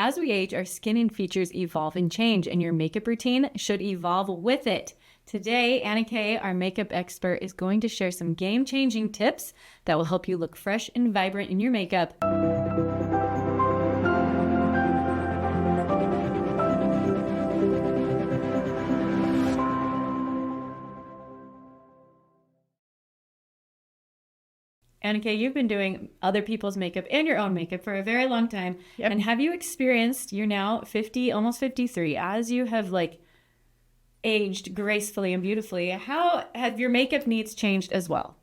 as we age, our skin and features evolve and change, and your makeup routine should evolve with it. Today, Anna Kay, our makeup expert, is going to share some game-changing tips that will help you look fresh and vibrant in your makeup. Anna Kay, you've been doing other people's makeup and your own makeup for a very long time. Yep. And have you experienced, you're now 50, almost 53, as you have aged gracefully and beautifully, how have your makeup needs changed as well?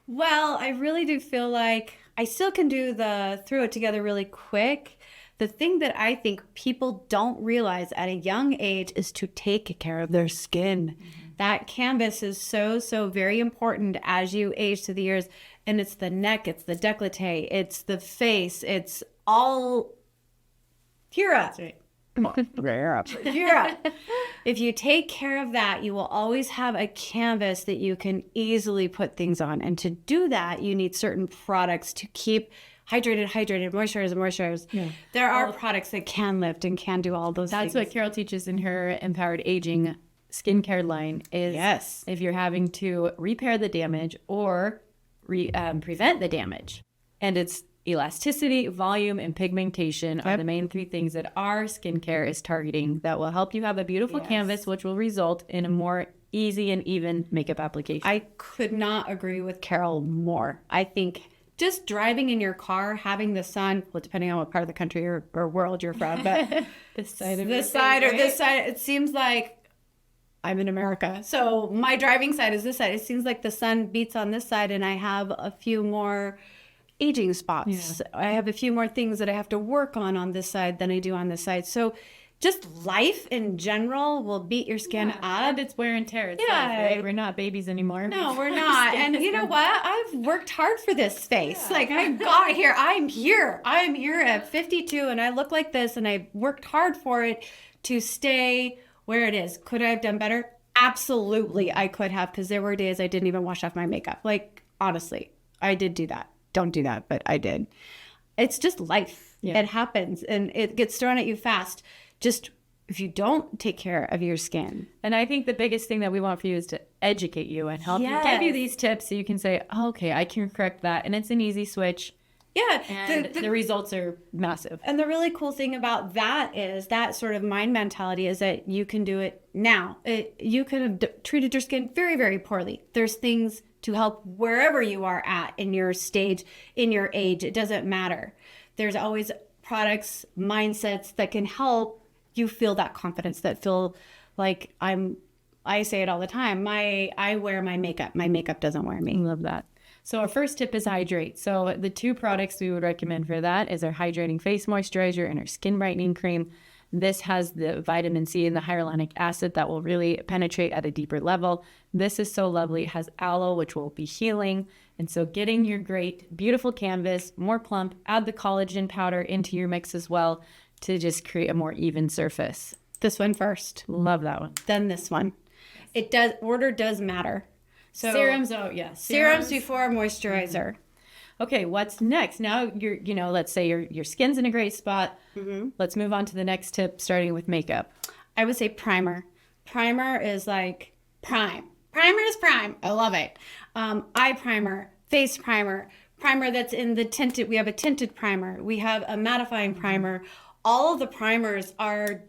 Well, I really do feel like I still can do the throw it together really quick. The thing that I think people don't realize at a young age is to take care of their skin. Mm-hmm. That canvas is so very important as you age through the years. And it's the neck, it's the décolleté, it's the face, it's all here up. Here up. If you take care of that, you will always have a canvas that you can easily put things on. And to do that, you need certain products to keep hydrated, moisturize. Yeah. There are products that can lift and can do all those things. That's what Carol teaches in her Empowered Aging skincare line is if you're having to repair the damage or prevent the damage. And it's elasticity, volume, and pigmentation are the main three things that our skincare is targeting that will help you have a beautiful canvas, which will result in a more easy and even makeup application. I could not agree with Carol more. I think just driving in your car, having the sun, well, depending on what part of the country or world you're from, but this side, it seems like I'm in America. So my driving side is this side. It seems like the sun beats on this side and I have a few more aging spots. Yeah. I have a few more things that I have to work on this side than I do on this side. So just life in general will beat your skin up. And it's wear and tear. It's life, right? We're not babies anymore. No, we're not. And you know what? I've worked hard for this face. Yeah. Like I got here. I'm here at 52 and I look like this and I worked hard for it to stay where it is. Could I have done better? Absolutely, I could have, because there were days I didn't even wash off my makeup. Like, honestly, I did do that. Don't do that, but I did. It's just life. Yeah. It happens, and it gets thrown at you fast. Just if you don't take care of your skin. And I think the biggest thing that we want for you is to educate you and help you give you these tips so you can say, oh, okay, I can correct that. And it's an easy switch. Yeah. And the results are massive. And the really cool thing about that is that sort of mind mentality is that you can do it now. You could have treated your skin very, very poorly. There's things to help wherever you are at in your stage, in your age. It doesn't matter. There's always products, mindsets that can help you feel that confidence, that feel like I say it all the time. I wear my makeup. My makeup doesn't wear me. I love that. So our first tip is hydrate. So the two products we would recommend for that is our hydrating face moisturizer and our skin brightening cream. This has the vitamin C and the hyaluronic acid that will really penetrate at a deeper level. This is so lovely. It has aloe, which will be healing. And so getting your great, beautiful canvas, more plump, add the collagen powder into your mix as well to just create a more even surface. This one first. Love that one. Then this one. Order does matter. So serums before moisturizer. Mm-hmm. Okay, what's next? Now let's say your skin's in a great spot. Mm-hmm. Let's move on to the next tip, starting with makeup. I would say primer. Primer is like prime. Primer is prime. I love it. Eye primer, face primer, primer that's in the tinted. We have a tinted primer. We have a mattifying primer. All of the primers are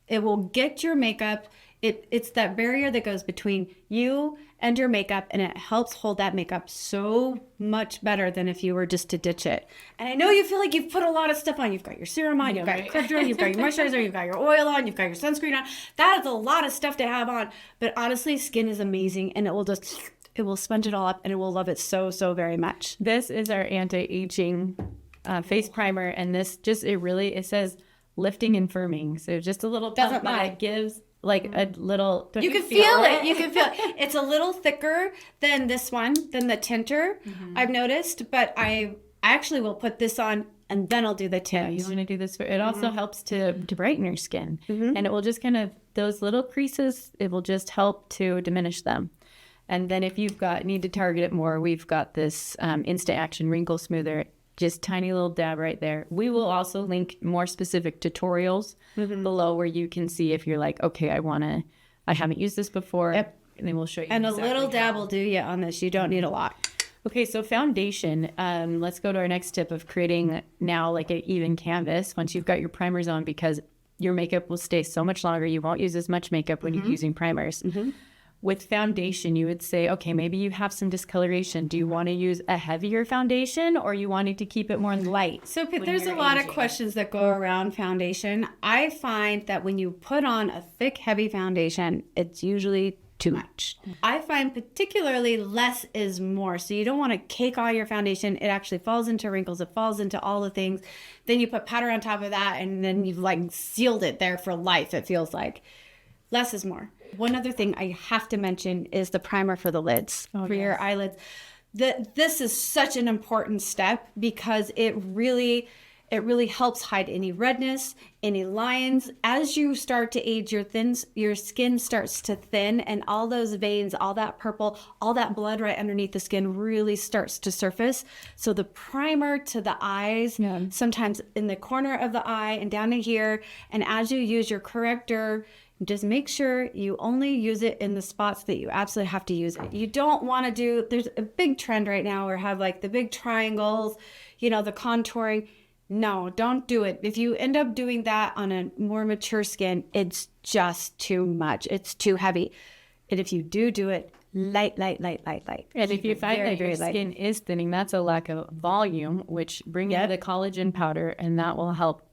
it will get your makeup. It's that barrier that goes between you and your makeup, and it helps hold that makeup so much better than if you were just to ditch it. And I know you feel like you've put a lot of stuff on. You've got your serum on, you've got your corrector on, you've got your moisturizer, you've got your oil on, you've got your sunscreen on. That is a lot of stuff to have on. But honestly, skin is amazing, and it will sponge it all up, and it will love it so very much. This is our anti-aging face primer, and this it says lifting and firming. So just a little pump that it gives. Like a little... You can feel it. You can feel it. It's a little thicker than this one, than the tinter, I've noticed. But I actually will put this on and then I'll do the tint. Yeah, you want to do this. It also helps to brighten your skin. Mm-hmm. And it will just kind of... Those little creases, it will just help to diminish them. And then if you've need to target it more, we've got this Instant Action Wrinkle Smoother. just tiny little dab right there. We will also link more specific tutorials below where you can see if you're like, okay, I haven't used this before. Yep. And then we'll show you. And exactly a little dab how. will do you on this. You don't need a lot. Okay, so foundation. Let's go to our next tip of creating now like an even canvas once you've got your primers on, because your makeup will stay so much longer. You won't use as much makeup when you're using primers. With foundation, you would say, okay, maybe you have some discoloration. Do you want to use a heavier foundation, or you wanted to keep it more light? So there's a lot of questions that go around foundation. I find that when you put on a thick, heavy foundation, it's usually too much. I find particularly less is more. So you don't want to cake all your foundation. It actually falls into wrinkles. It falls into all the things. Then you put powder on top of that, and then you've like sealed it there for life, it feels like. Less is more. One other thing I have to mention is the primer for the lids, for your eyelids. This is such an important step because it really helps hide any redness, any lines. As you start to age, your skin starts to thin, and all those veins, all that purple, all that blood right underneath the skin really starts to surface. So the primer to the eyes, sometimes in the corner of the eye and down to here, and as you use your corrector, just make sure you only use it in the spots that you absolutely have to use it. You don't want to do, there's a big trend right now where have like the big triangles, the contouring. No, don't do it. If you end up doing that on a more mature skin, it's just too much. It's too heavy. And if you do it, light. And if you find that your skin is thinning, that's a lack of volume, which bring in the collagen powder, and that will help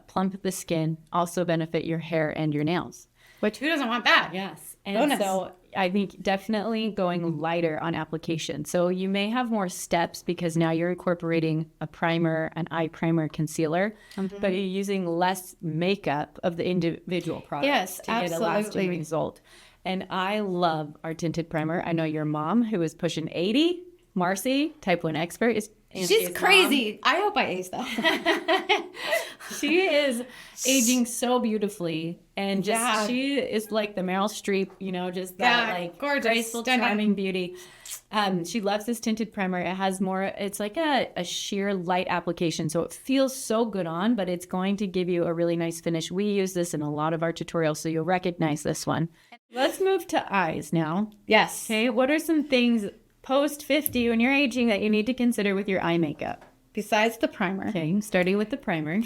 plump the skin, also benefit your hair and your nails. Which, who doesn't want that? Yes. And so I think definitely going lighter on application. So you may have more steps because now you're incorporating a primer, an eye primer, concealer, but you're using less makeup of the individual products to get a lasting result. And I love our tinted primer. I know your mom, who is pushing 80, Marcy, type 1 expert, she's crazy. I hope I ace that. She is aging so beautifully, and she is like the Meryl Streep, just that like gorgeous, graceful, charming beauty. She loves this tinted primer. It has more, it's like a sheer light application, so it feels so good on, but it's going to give you a really nice finish. We use this in a lot of our tutorials, so you'll recognize this one. Let's move to eyes now. Yes. Okay, what are some things post 50 when you're aging that you need to consider with your eye makeup? Besides the primer. Okay, starting with the primer.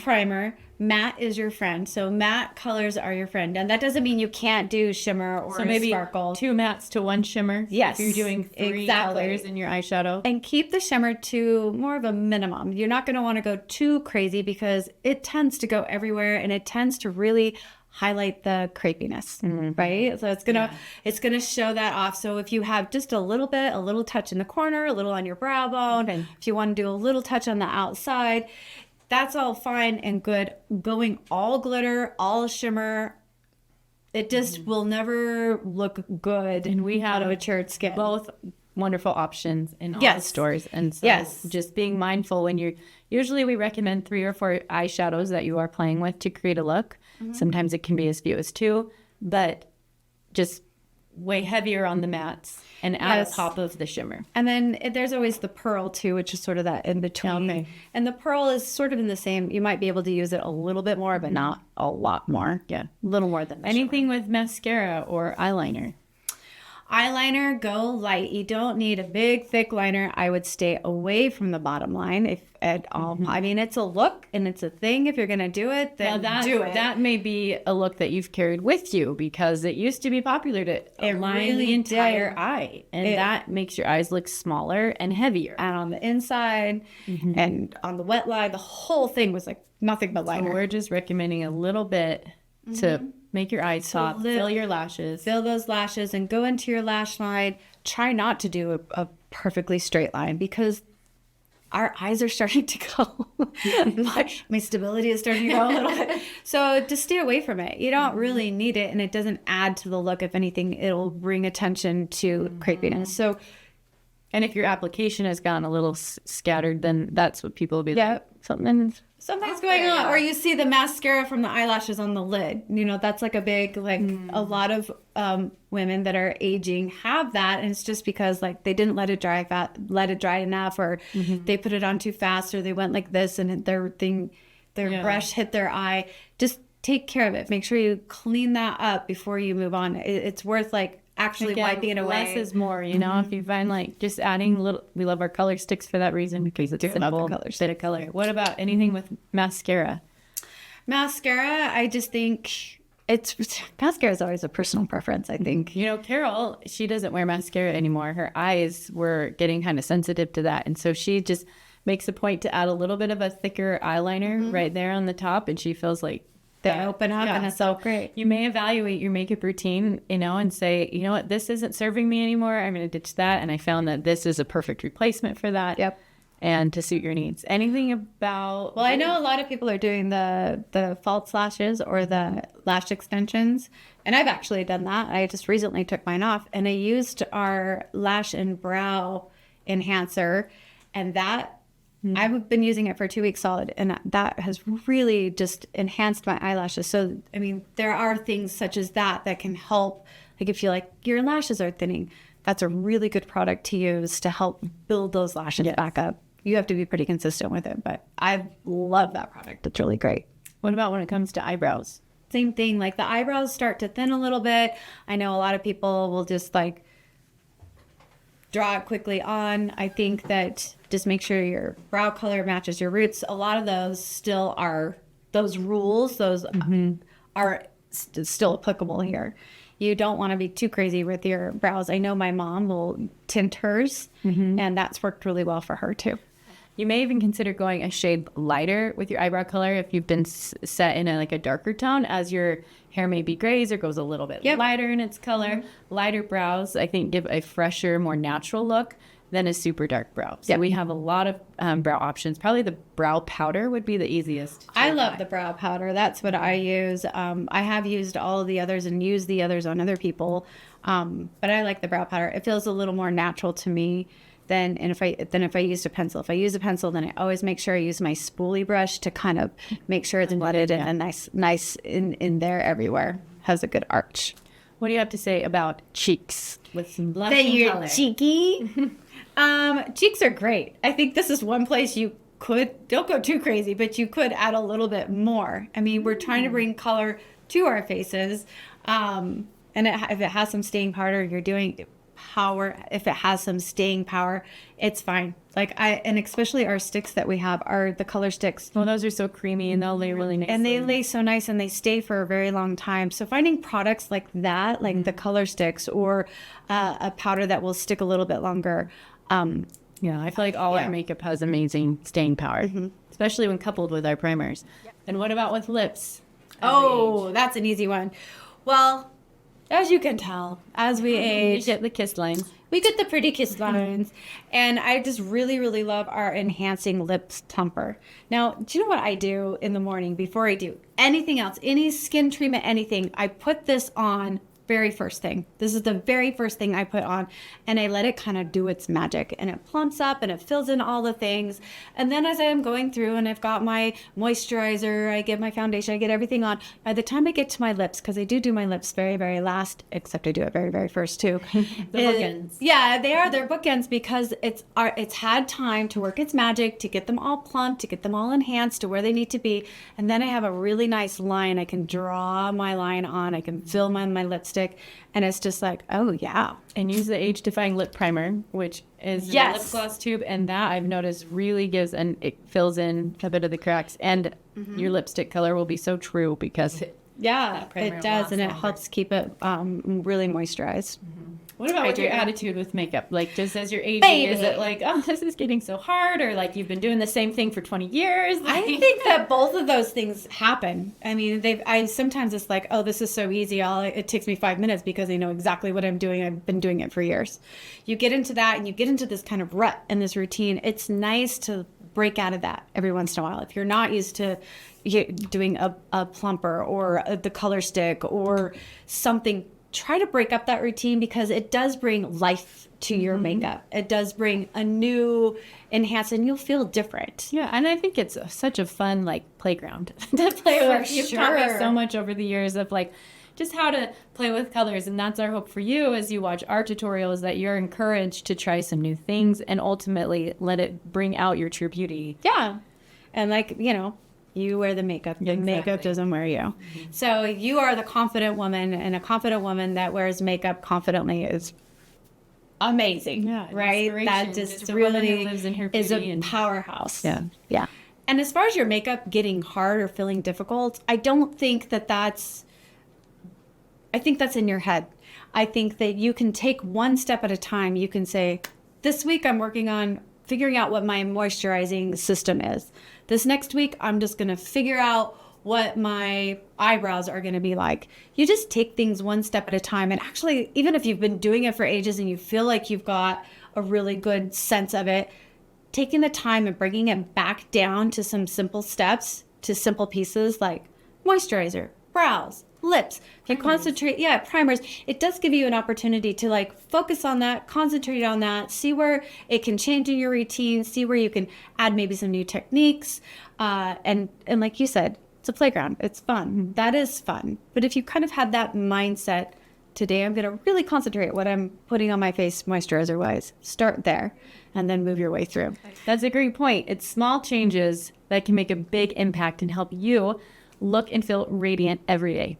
Matte is your friend. So matte colors are your friend. And that doesn't mean you can't do shimmer or so maybe sparkle. 2 mattes to 1 shimmer. Yes. If you're doing 3 colors in your eyeshadow. And keep the shimmer to more of a minimum. You're not going to want to go too crazy because it tends to go everywhere, and it tends to really highlight the crepiness, right? So it's gonna show that off. So if you have just a little touch in the corner, a little on your brow bone, if you want to do a little touch on the outside, that's all fine and good. Going all glitter, all shimmer, it just will never look good. And we have on a matured skin. Both wonderful options in all the stores. And so just being mindful when usually we recommend 3 or 4 eyeshadows that you are playing with to create a look. Sometimes it can be as few as 2, but just way heavier on the mattes and add a pop of the shimmer. And then there's always the pearl too, which is sort of that in between. Okay. And the pearl is sort of in the same, you might be able to use it a little bit more, but not a lot more. Yeah. A little more than anything with mascara or eyeliner. Eyeliner, go light. You don't need a big, thick liner. I would stay away from the bottom line if at all. I mean, it's a look and it's a thing. If you're going to do it, then do it. That may be a look that you've carried with you because it used to be popular to align the entire eye. And that makes your eyes look smaller and heavier. And on the inside and on the wet line, the whole thing was like nothing but liner. So we're just recommending a little bit to make your eyes soft, fill your lashes. Fill those lashes and go into your lash line. Try not to do a perfectly straight line because our eyes are starting to go. My stability is starting to go a little bit. So just stay away from it. You don't really need it, and it doesn't add to the look. If anything, it'll bring attention to crepiness. So, and if your application has gone a little scattered, then that's what people will be like, something Something's going on. Or you see the mascara from the eyelashes on the lid. You know, that's like a big, like a lot of women that are aging have that. And it's just because like they didn't let it dry enough, or they put it on too fast, or they went like this and their brush hit their eye. Just take care of it. Make sure you clean that up before you move on. It's worth like actually wiping it away. Less is more, you know. If you find like just adding little, we love our color sticks for that reason, because it's a simple bit of color. What about anything with mascara? Mascara, I just think mascara is always a personal preference, I think. You know, Carol, she doesn't wear mascara anymore. Her eyes were getting kind of sensitive to that, and so she just makes a point to add a little bit of a thicker eyeliner right there on the top, and she feels like they open up, and it's so great. You may evaluate your makeup routine, you know, and say, you know what, this isn't serving me anymore. I'm going to ditch that. And I found that this is a perfect replacement for that. Yep. And to suit your needs. Anything about... Well, I know a lot of people are doing the false lashes or the lash extensions. And I've actually done that. I just recently took mine off, and I used our lash and brow enhancer, and that I've been using it for 2 weeks solid, and that has really just enhanced my eyelashes. So, I mean, there are things such as that can help. Like if you like your lashes are thinning, that's a really good product to use to help build those lashes back up. You have to be pretty consistent with it, but I love that product. It's really great. What about when it comes to eyebrows? Same thing. Like the eyebrows start to thin a little bit. I know a lot of people will just like draw it quickly on. I think that just make sure your brow color matches your roots. A lot of those still are, those rules, those are still applicable here. You don't want to be too crazy with your brows. I know my mom will tint hers, and that's worked really well for her too. You may even consider going a shade lighter with your eyebrow color if you've been set in a darker tone, as your hair maybe grays or goes a little bit lighter in its color. Lighter brows, I think, give a fresher, more natural look than a super dark brow. So we have a lot of brow options. Probably the brow powder would be the easiest. I love the brow powder. That's what I use. I have used all of the others and used the others on other people, but I like the brow powder. It feels a little more natural to me than if I used a pencil. If I use a pencil, then I always make sure I use my spoolie brush to kind of make sure it's blended and nice in there everywhere. Has a good arch. What do you have to say about cheeks with some blushing color? Cheeky. Cheeks are great. I think this is one place you don't go too crazy, but you could add a little bit more. I mean, we're trying to bring color to our faces. And if it has some staying powder, you're doing power. If it has some staying power, it's fine. And especially our sticks that we have are the color sticks. Well, those are so creamy and they'll lay really nice. And they lay so nice and they stay for a very long time. So finding products like that, like the color sticks or a powder that will stick a little bit longer. I feel like all our makeup has amazing staying power, especially when coupled with our primers. And what about with lips? Oh, that's an easy one. Well, as you can tell, as we age, we get the kiss lines. We get the pretty kiss lines. And I just really, really love our enhancing lips plumper. Now, do you know what I do in the morning before I do anything else, any skin treatment, anything? I put this on very first thing. This is the very first thing I put on, and I let it kind of do its magic, and it plumps up and it fills in all the things. And then as I am going through and I've got my moisturizer, I get my foundation, I get everything on, by the time I get to my lips, because I do my lips very, very last, except I do it very, very first too. The bookends. Yeah, they're bookends, because it's had time to work its magic, to get them all plumped, to get them all enhanced to where they need to be. And then I have a really nice line. I can draw my line on, I can fill my lipstick. And it's just like, oh yeah. And use the age defying lip primer, which is a lip gloss tube, and that I've noticed really gives, and it fills in a bit of the cracks, and your lipstick color will be so true because it does, and it helps keep it really moisturized. What about your attitude with makeup? Like, just as you're aging, is it like, oh, this is getting so hard, or like you've been doing the same thing for 20 years? I think that both of those things happen. I mean, sometimes it's like, oh, this is so easy. It takes me 5 minutes because I know exactly what I'm doing. I've been doing it for years. You get into that and you get into this kind of rut and this routine. It's nice to break out of that every once in a while. If you're not used to doing a plumper or the color stick or something, try to break up that routine, because it does bring life to your makeup. It does bring a new enhance, and you'll feel different. Yeah, and I think it's such a fun like playground to play with. You've taught me so much over the years of like just how to play with colors, and that's our hope for you as you watch our tutorials, that you're encouraged to try some new things and ultimately let it bring out your true beauty. Yeah. And like, you know, you wear the makeup. The makeup doesn't wear you. So you are the confident woman, and a confident woman that wears makeup confidently is amazing. Yeah, right? That just really lives in her is a beauty and powerhouse. yeah. Yeah. And as far as your makeup getting hard or feeling difficult, I don't think that that's, I think that's in your head. I think that you can take one step at a time. You can say, this week I'm working on figuring out what my moisturizing system is. This next week, I'm just going to figure out what my eyebrows are going to be like. You just take things one step at a time. And actually, even if you've been doing it for ages and you feel like you've got a really good sense of it, taking the time and bringing it back down to some simple steps, to simple pieces like moisturizer, brows, lips, and concentrate, primers. It does give you an opportunity to like focus on that, concentrate on that, see where it can change in your routine, see where you can add maybe some new techniques. And like you said, it's a playground. It's fun. That is fun. But if you kind of had that mindset, today I'm going to really concentrate what I'm putting on my face moisturizer wise, start there and then move your way through. That's a great point. It's small changes that can make a big impact and help you look and feel radiant every day.